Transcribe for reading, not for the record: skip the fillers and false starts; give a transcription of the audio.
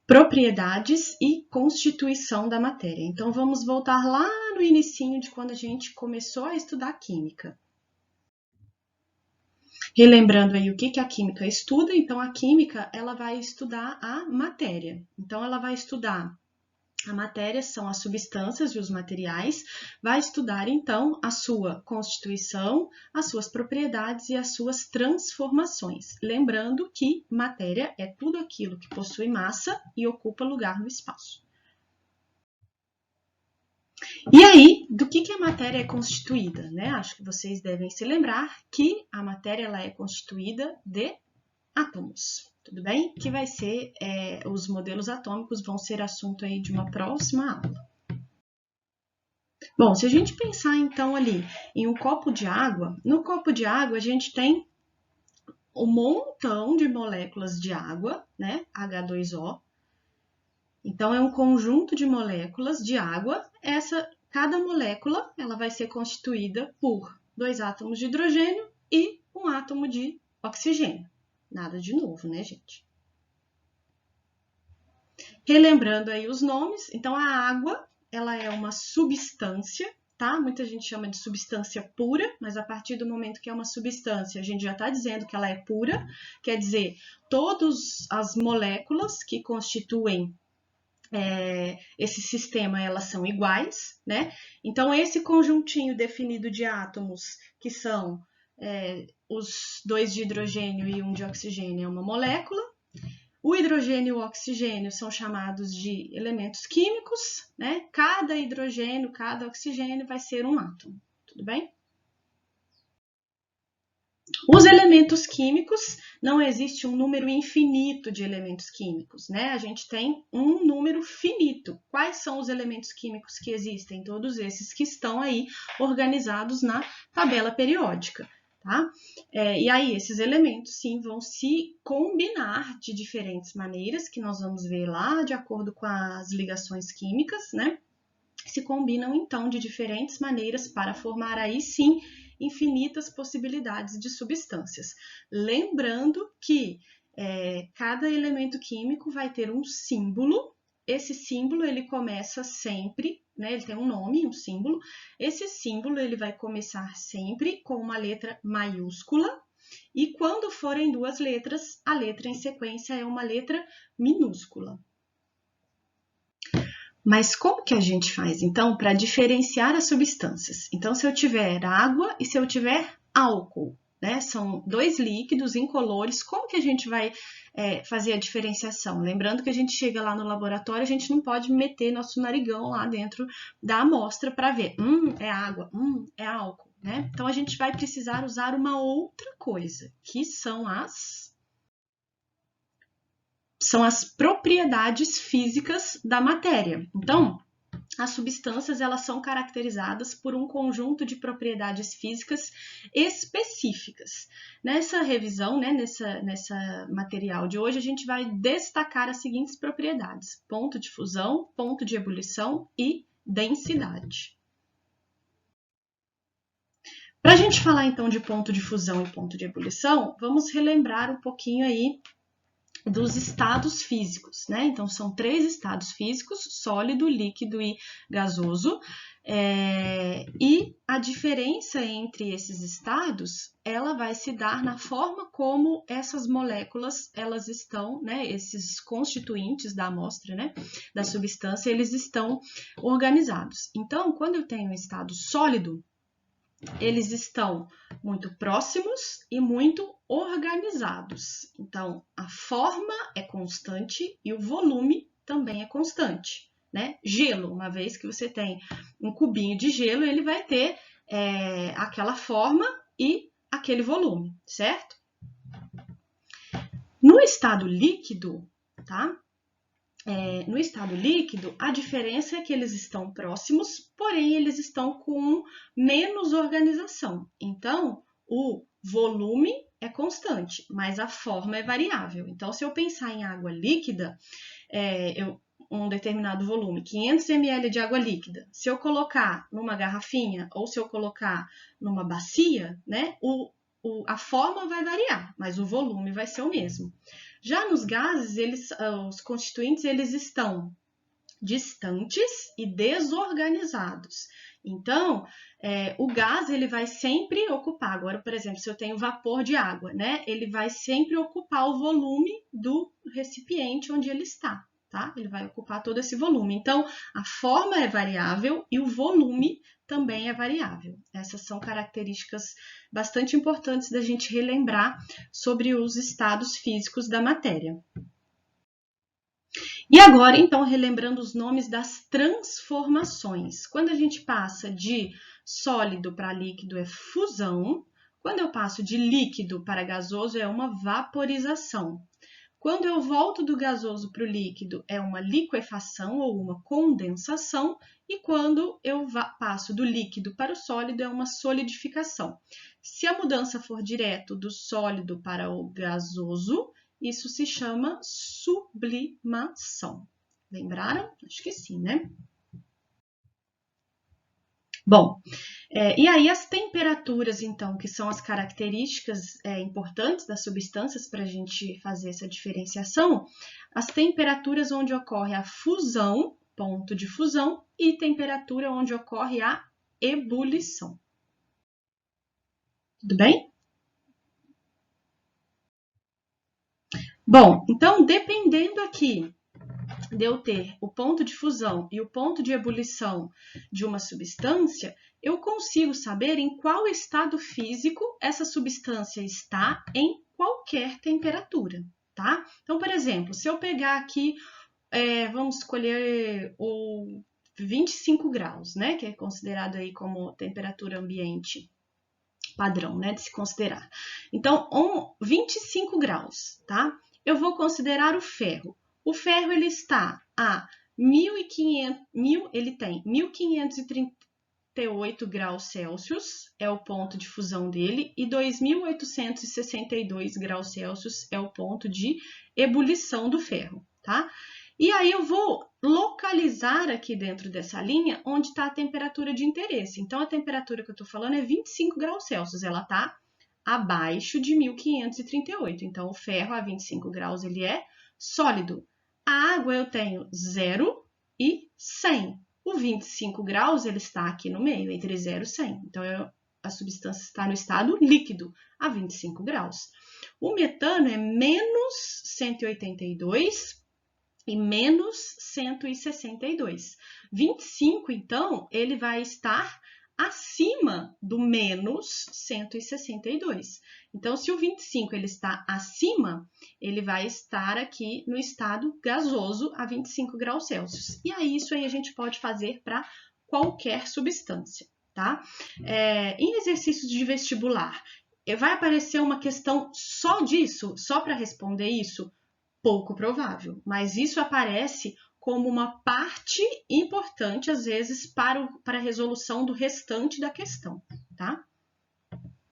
propriedades e constituição da matéria. Então, vamos voltar lá no inicinho de quando a gente começou a estudar química. Relembrando aí o que a química estuda, então a química ela vai estudar a matéria. Então, ela vai estudar a matéria, são as substâncias e os materiais, vai estudar então a sua constituição, as suas propriedades e as suas transformações. Lembrando que matéria é tudo aquilo que possui massa e ocupa lugar no espaço. E aí, do que a matéria é constituída, né? Acho que vocês devem se lembrar que a matéria ela é constituída de átomos. Tudo bem? Que vai ser, os modelos atômicos vão ser assunto aí de uma próxima aula. Bom, se a gente pensar então ali em um copo de água, no copo de água a gente tem um montão de moléculas de água, né? H2O. Então é um conjunto de moléculas de água. Cada molécula ela vai ser constituída por 2 átomos de hidrogênio e 1 átomo de oxigênio. Nada de novo, né, gente? Relembrando aí os nomes, então a água, ela é uma substância, tá? Muita gente chama de substância pura, mas a partir do momento que é uma substância, a gente já está dizendo que ela é pura, quer dizer, todas as moléculas que constituem esse sistema, elas são iguais, né? Então, esse conjuntinho definido de átomos, que são os 2 de hidrogênio e 1 de oxigênio, é uma molécula. O hidrogênio e o oxigênio são chamados de elementos químicos, né? Cada hidrogênio, cada oxigênio vai ser um átomo, tudo bem? Os elementos químicos, não existe um número infinito de elementos químicos, né? A gente tem um número finito. Quais são os elementos químicos que existem? Todos esses que estão aí organizados na tabela periódica, tá? E aí, esses elementos, sim, vão se combinar de diferentes maneiras, que nós vamos ver lá, de acordo com as ligações químicas, né? Se combinam, então, de diferentes maneiras para formar aí, sim, infinitas possibilidades de substâncias. Lembrando que cada elemento químico vai ter um símbolo. Esse símbolo ele começa sempre, né? Ele tem um nome, um símbolo. Esse símbolo ele vai começar sempre com uma letra maiúscula e quando forem 2 letras, a letra em sequência é uma letra minúscula. Mas como que a gente faz, então, para diferenciar as substâncias? Então, se eu tiver água e se eu tiver álcool, né? São 2 líquidos incolores, como que a gente vai fazer a diferenciação? Lembrando que a gente chega lá no laboratório, a gente não pode meter nosso narigão lá dentro da amostra para ver, é água, é álcool, né? Então, a gente vai precisar usar uma outra coisa, que são as propriedades físicas da matéria. Então, as substâncias elas são caracterizadas por um conjunto de propriedades físicas específicas. Nessa revisão, né, nessa material de hoje, a gente vai destacar as seguintes propriedades: ponto de fusão, ponto de ebulição e densidade. Para a gente falar então de ponto de fusão e ponto de ebulição, vamos relembrar um pouquinho aí dos estados físicos, né? Então, são 3 estados físicos, sólido, líquido e gasoso. E a diferença entre esses estados, ela vai se dar na forma como essas moléculas, elas estão, né? Esses constituintes da amostra, né? Da substância, eles estão organizados. Então, quando eu tenho um estado sólido, eles estão muito próximos e muito organizados. Então, a forma é constante e o volume também é constante, né? Gelo, uma vez que você tem um cubinho de gelo, ele vai ter aquela forma e aquele volume, certo? No estado líquido, tá? No estado líquido, a diferença é que eles estão próximos, porém eles estão com menos organização. Então, o volume é constante, mas a forma é variável. Então, se eu pensar em água líquida, um determinado volume, 500 ml de água líquida, se eu colocar numa garrafinha ou se eu colocar numa bacia, né, a forma vai variar, mas o volume vai ser o mesmo. Já nos gases, os constituintes, eles estão distantes e desorganizados. Então, o gás ele vai sempre ocupar. Agora, por exemplo, se eu tenho vapor de água, né? Ele vai sempre ocupar o volume do recipiente onde ele está, tá? Ele vai ocupar todo esse volume. Então, a forma é variável e o volume também é variável. Essas são características bastante importantes da gente relembrar sobre os estados físicos da matéria. E agora, então, relembrando os nomes das transformações. Quando a gente passa de sólido para líquido é fusão. Quando eu passo de líquido para gasoso é uma vaporização. Quando eu volto do gasoso para o líquido é uma liquefação ou uma condensação. E quando eu passo do líquido para o sólido é uma solidificação. Se a mudança for direto do sólido para o gasoso, isso se chama sublimação. Lembraram? Acho que sim, né? Bom, e aí as temperaturas, então, que são as características importantes das substâncias para a gente fazer essa diferenciação, as temperaturas onde ocorre a fusão, ponto de fusão, e temperatura onde ocorre a ebulição. Tudo bem? Bom, então, dependendo aqui de eu ter o ponto de fusão e o ponto de ebulição de uma substância, eu consigo saber em qual estado físico essa substância está em qualquer temperatura, tá? Então, por exemplo, se eu pegar aqui, vamos escolher o 25 graus, né? Que é considerado aí como temperatura ambiente padrão, né? De se considerar. Então, 25 graus, tá? Eu vou considerar o ferro. O ferro ele está a 1538 graus Celsius, é o ponto de fusão dele, e 2862 graus Celsius é o ponto de ebulição do ferro, tá? E aí eu vou localizar aqui dentro dessa linha onde está a temperatura de interesse. Então, a temperatura que eu estou falando é 25 graus Celsius, ela está abaixo de 1538. Então, o ferro a 25 graus ele é sólido. A água eu tenho 0 e 100. O 25 graus ele está aqui no meio, entre 0 e 100. Então, a substância está no estado líquido, a 25 graus. O metano é menos 182 e menos 162. 25, então, ele vai estar acima do menos 162. Então, se o 25 ele está acima, ele vai estar aqui no estado gasoso a 25 graus Celsius. E aí, isso aí a gente pode fazer para qualquer substância, tá? Em exercícios de vestibular, vai aparecer uma questão só disso, só para responder isso? Pouco provável, mas isso aparece como uma parte importante, às vezes, para a resolução do restante da questão, tá?